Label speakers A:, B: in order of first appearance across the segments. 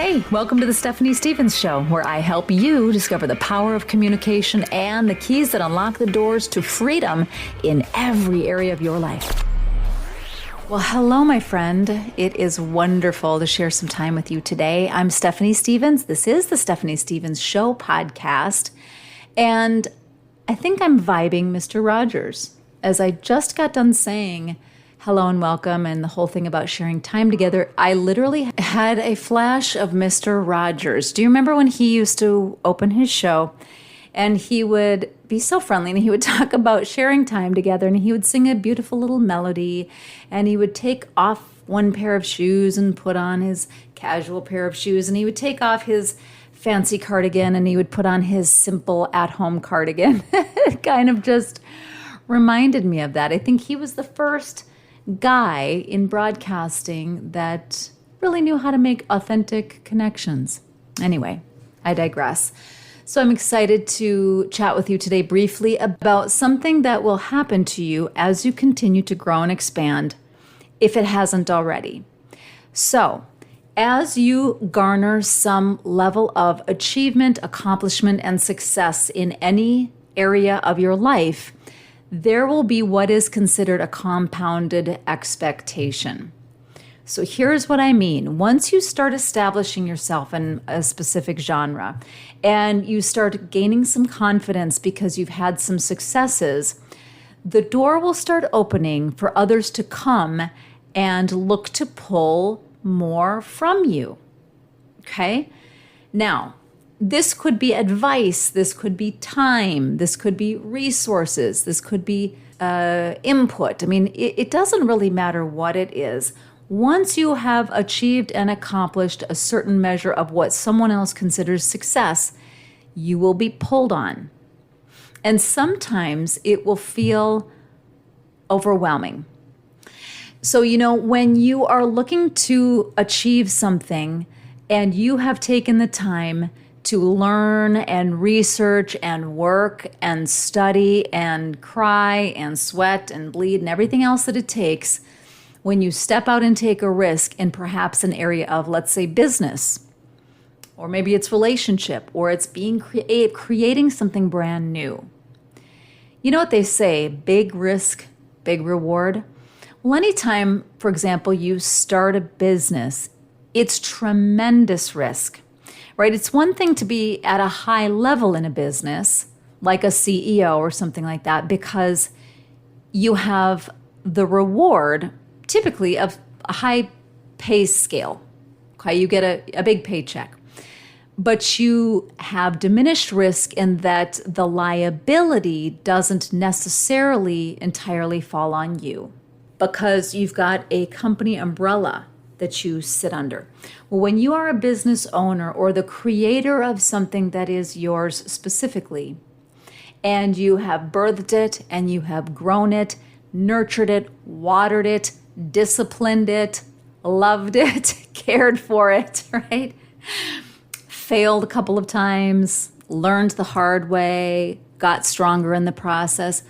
A: Hey, welcome to the Stephanie Stevens Show, where I help you discover the power of communication and the keys that unlock the doors to freedom in every area of your life. Well, hello, my friend. It is wonderful to share some time with you today. I'm Stephanie Stevens. This is the Stephanie Stevens Show podcast, and I think I'm vibing Mr. Rogers, as I just got done saying hello and welcome and the whole thing about sharing time together. I literally had a flash of Mr. Rogers. Do you remember when he used to open his show and he would be so friendly and he would talk about sharing time together and he would sing a beautiful little melody and he would take off one pair of shoes and put on his casual pair of shoes and he would take off his fancy cardigan and he would put on his simple at-home cardigan. It kind of just reminded me of that. I think he was the first guy in broadcasting that really knew how to make authentic connections. Anyway, I digress. So I'm excited to chat with you today briefly about something that will happen to you as you continue to grow and expand, if it hasn't already. So, as you garner some level of achievement, accomplishment, and success in any area of your life, there will be what is considered a compounded expectation. So here's what I mean. Once you start establishing yourself in a specific genre and you start gaining some confidence because you've had some successes, the door will start opening for others to come and look to pull more from you. Okay? Now, this could be advice, this could be time, this could be resources, this could be input. I mean, it doesn't really matter what it is. Once you have achieved and accomplished a certain measure of what someone else considers success, you will be pulled on. And sometimes it will feel overwhelming. So, when you are looking to achieve something and you have taken the time to learn and research and work and study and cry and sweat and bleed and everything else that it takes, when you step out and take a risk in perhaps an area of, let's say, business, or maybe it's relationship, or it's creating something brand new. You know what they say, big risk, big reward? Well, anytime, for example, you start a business, it's tremendous risk. Right? It's one thing to be at a high level in a business, like a CEO or something like that, because you have the reward, typically, of a high pay scale. Okay, you get a big paycheck. But you have diminished risk in that the liability doesn't necessarily entirely fall on you because you've got a company umbrella that you sit under. Well, when you are a business owner or the creator of something that is yours specifically, and you have birthed it and you have grown it, nurtured it, watered it, disciplined it, loved it, cared for it, right? Failed a couple of times, learned the hard way, got stronger in the process,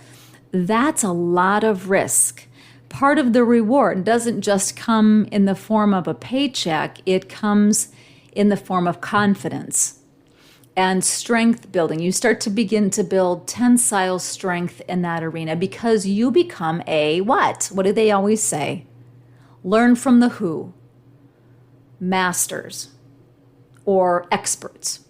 A: that's a lot of risk. Part of the reward doesn't just come in the form of a paycheck, it comes in the form of confidence and strength building. You start to begin to build tensile strength in that arena because you become a what? What do they always say? Learn from the who? Masters or experts.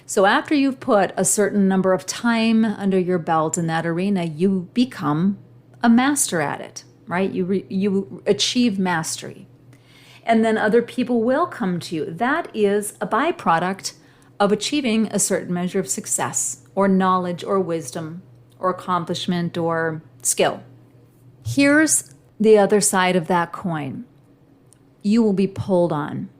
A: So after you've put a certain number of time under your belt in that arena, you become a master at it. Right? You achieve mastery. And then other people will come to you. That is a byproduct of achieving a certain measure of success or knowledge or wisdom or accomplishment or skill. Here's the other side of that coin. You will be pulled on.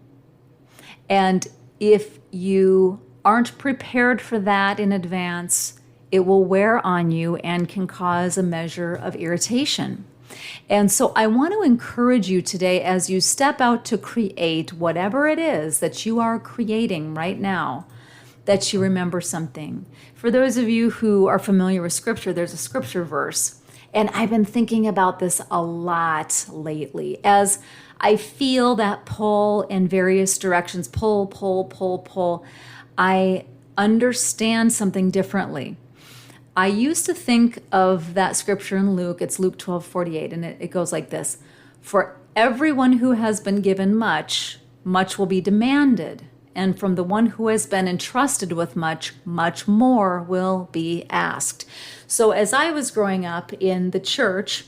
A: And if you aren't prepared for that in advance, it will wear on you and can cause a measure of irritation. And so I want to encourage you today as you step out to create whatever it is that you are creating right now, that you remember something. For those of you who are familiar with scripture, there's a scripture verse, And I've been thinking about this a lot lately as I feel that pull in various directions, pull. I understand something differently. I used to think of that scripture in Luke, it's Luke 12:48, and it goes like this: for everyone who has been given much, much will be demanded. And from the one who has been entrusted with much, much more will be asked. So as I was growing up in the church,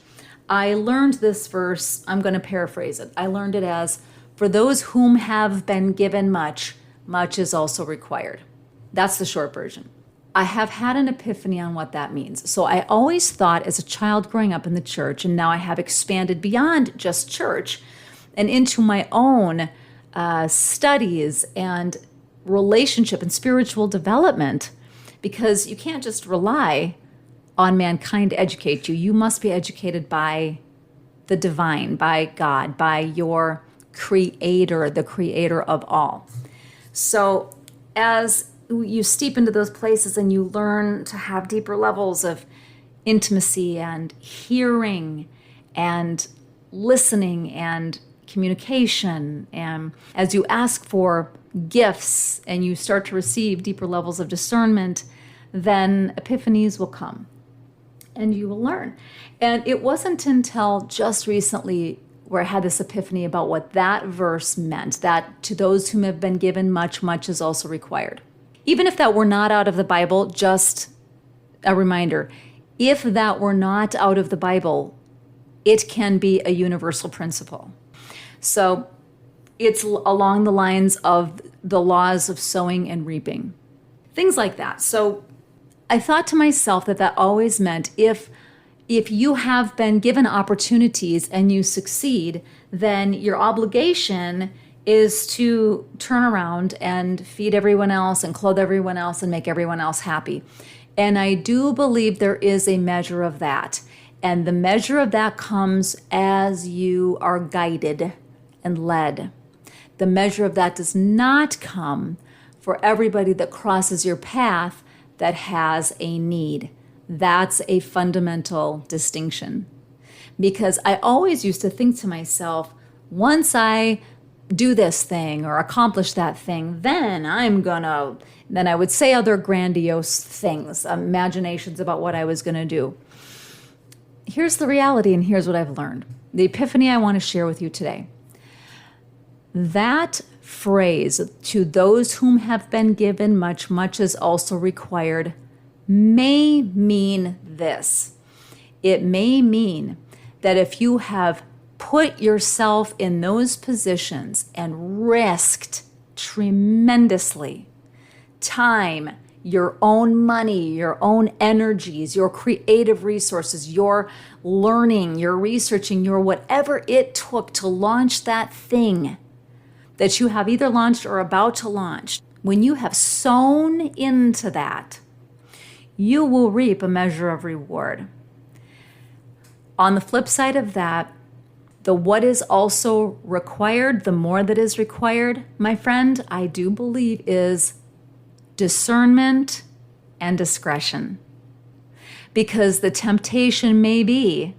A: I learned this verse. I'm going to paraphrase it. I learned it as, for those whom have been given much, much is also required. That's the short version. I have had an epiphany on what that means. So I always thought as a child growing up in the church, and now I have expanded beyond just church and into my own studies and relationship and spiritual development, because you can't just rely on mankind to educate you. You must be educated by the divine, by God, by your creator, the creator of all. So as you steep into those places and you learn to have deeper levels of intimacy and hearing and listening and communication, and as you ask for gifts and you start to receive deeper levels of discernment, then epiphanies will come and you will learn. And it wasn't until just recently where I had this epiphany about what that verse meant, that to those whom have been given much, much is also required. Even if that were not out of the Bible, just a reminder, if that were not out of the Bible, it can be a universal principle. So it's along the lines of the laws of sowing and reaping, things like that. So I thought to myself that always meant if you have been given opportunities and you succeed, then your obligation is to turn around and feed everyone else and clothe everyone else and make everyone else happy. And I do believe there is a measure of that. And the measure of that comes as you are guided and led. The measure of that does not come for everybody that crosses your path that has a need. That's a fundamental distinction. Because I always used to think to myself, once I do this thing or accomplish that thing, then I would say other grandiose things, imaginations about what I was going to do. Here's the reality, and here's what I've learned. The epiphany I want to share with you today. That phrase, to those whom have been given much, much is also required, may mean this. It may mean that if you have put yourself in those positions and risked tremendously time, your own money, your own energies, your creative resources, your learning, your researching, your whatever it took to launch that thing that you have either launched or about to launch, when you have sown into that, you will reap a measure of reward. On the flip side of that, the what is also required, the more that is required, my friend, I do believe is discernment and discretion. Because the temptation may be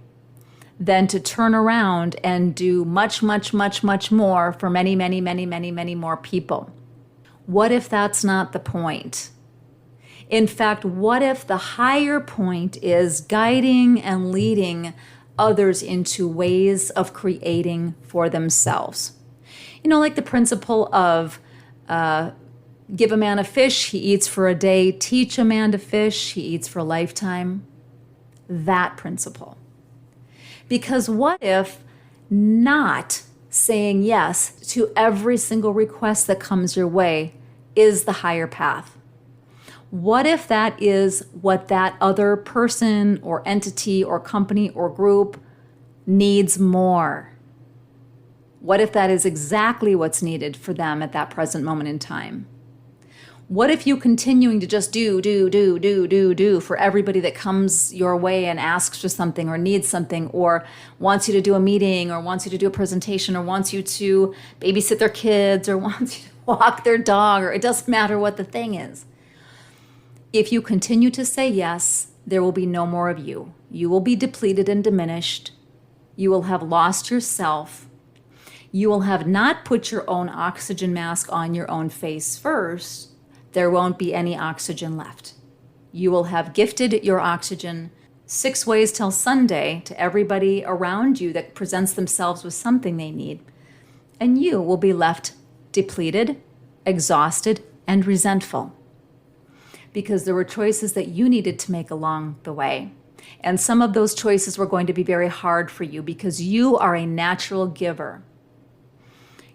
A: then to turn around and do much more for many more people. What if that's not the point? In fact, what if the higher point is guiding and leading others into ways of creating for themselves? You know, like the principle of give a man a fish, he eats for a day. Teach a man to fish, he eats for a lifetime. That principle. Because what if not saying yes to every single request that comes your way is the higher path? What if that is what that other person or entity or company or group needs more? What if that is exactly what's needed for them at that present moment in time? What if you continuing to just do for everybody that comes your way and asks for something or needs something or wants you to do a meeting or wants you to do a presentation or wants you to babysit their kids or wants you to walk their dog, or it doesn't matter what the thing is. If you continue to say yes, there will be no more of you. You will be depleted and diminished. You will have lost yourself. You will have not put your own oxygen mask on your own face first. There won't be any oxygen left. You will have gifted your oxygen 6 ways till Sunday to everybody around you that presents themselves with something they need. And you will be left depleted, exhausted, and resentful. Because there were choices that you needed to make along the way. And some of those choices were going to be very hard for you because you are a natural giver.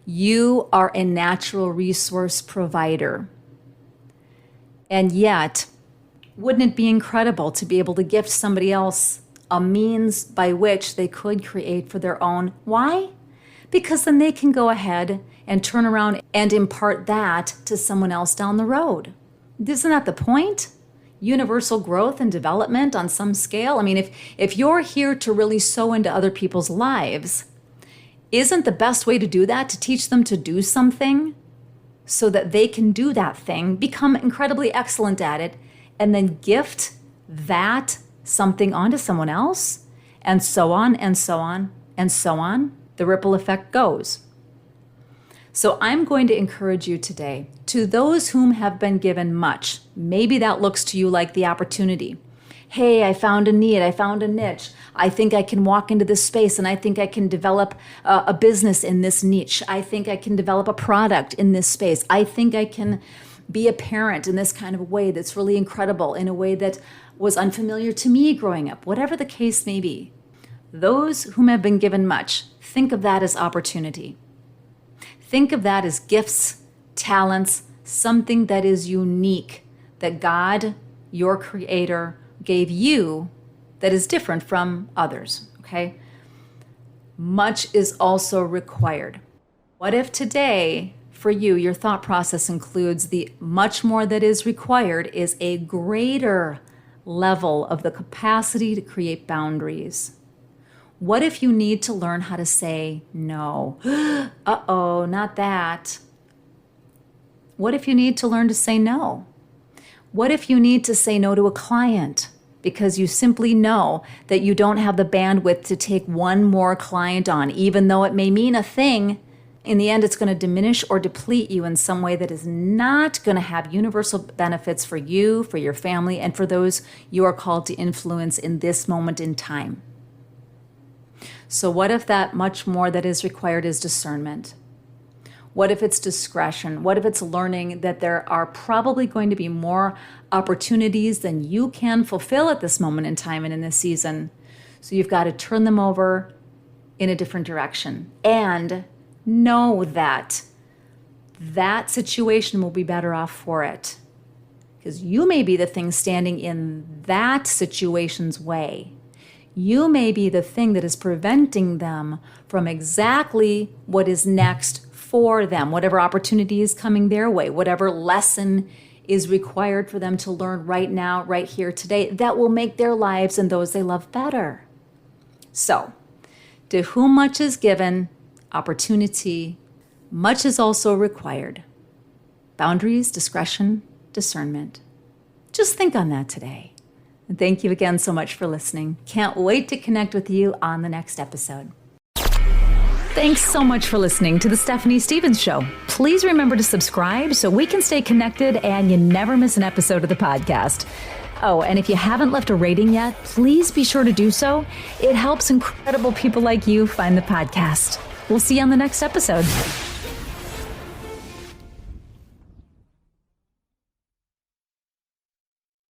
A: You are a natural resource provider. And yet, wouldn't it be incredible to be able to gift somebody else a means by which they could create for their own? Why? Because then they can go ahead and turn around and impart that to someone else down the road. Isn't that the point? Universal growth and development on some scale. I mean, if you're here to really sow into other people's lives, isn't the best way to do that to teach them to do something so that they can do that thing, become incredibly excellent at it, and then gift that something onto someone else, and so on and so on and so on? The ripple effect goes. So I'm going to encourage you today, to those whom have been given much, maybe that looks to you like the opportunity. Hey, I found a need, I found a niche. I think I can walk into this space and I think I can develop a business in this niche. I think I can develop a product in this space. I think I can be a parent in this kind of a way that's really incredible, in a way that was unfamiliar to me growing up, whatever the case may be. Those whom have been given much, think of that as opportunity. Think of that as gifts, talents, something that is unique, that God, your Creator, gave you that is different from others, okay? Much is also required. What if today, for you, your thought process includes the much more that is required is a greater level of the capacity to create boundaries? What if you need to learn how to say no? Uh-oh, not that. What if you need to learn to say no? What if you need to say no to a client because you simply know that you don't have the bandwidth to take one more client on, even though it may mean a thing? In the end, it's going to diminish or deplete you in some way that is not going to have universal benefits for you, for your family, and for those you are called to influence in this moment in time. So what if that much more that is required is discernment? What if it's discretion? What if it's learning that there are probably going to be more opportunities than you can fulfill at this moment in time and in this season? So you've got to turn them over in a different direction. And know that that situation will be better off for it. Because you may be the thing standing in that situation's way. You may be the thing that is preventing them from exactly what is next for them, whatever opportunity is coming their way, whatever lesson is required for them to learn right now, right here, today, that will make their lives and those they love better. So, to whom much is given, opportunity, much is also required. Boundaries, discretion, discernment. Just think on that today. And thank you again so much for listening. Can't wait to connect with you on the next episode. Thanks so much for listening to The Stephanie Stevens Show. Please remember to subscribe so we can stay connected and you never miss an episode of the podcast. Oh, and if you haven't left a rating yet, please be sure to do so. It helps incredible people like you find the podcast. We'll see you on the next episode.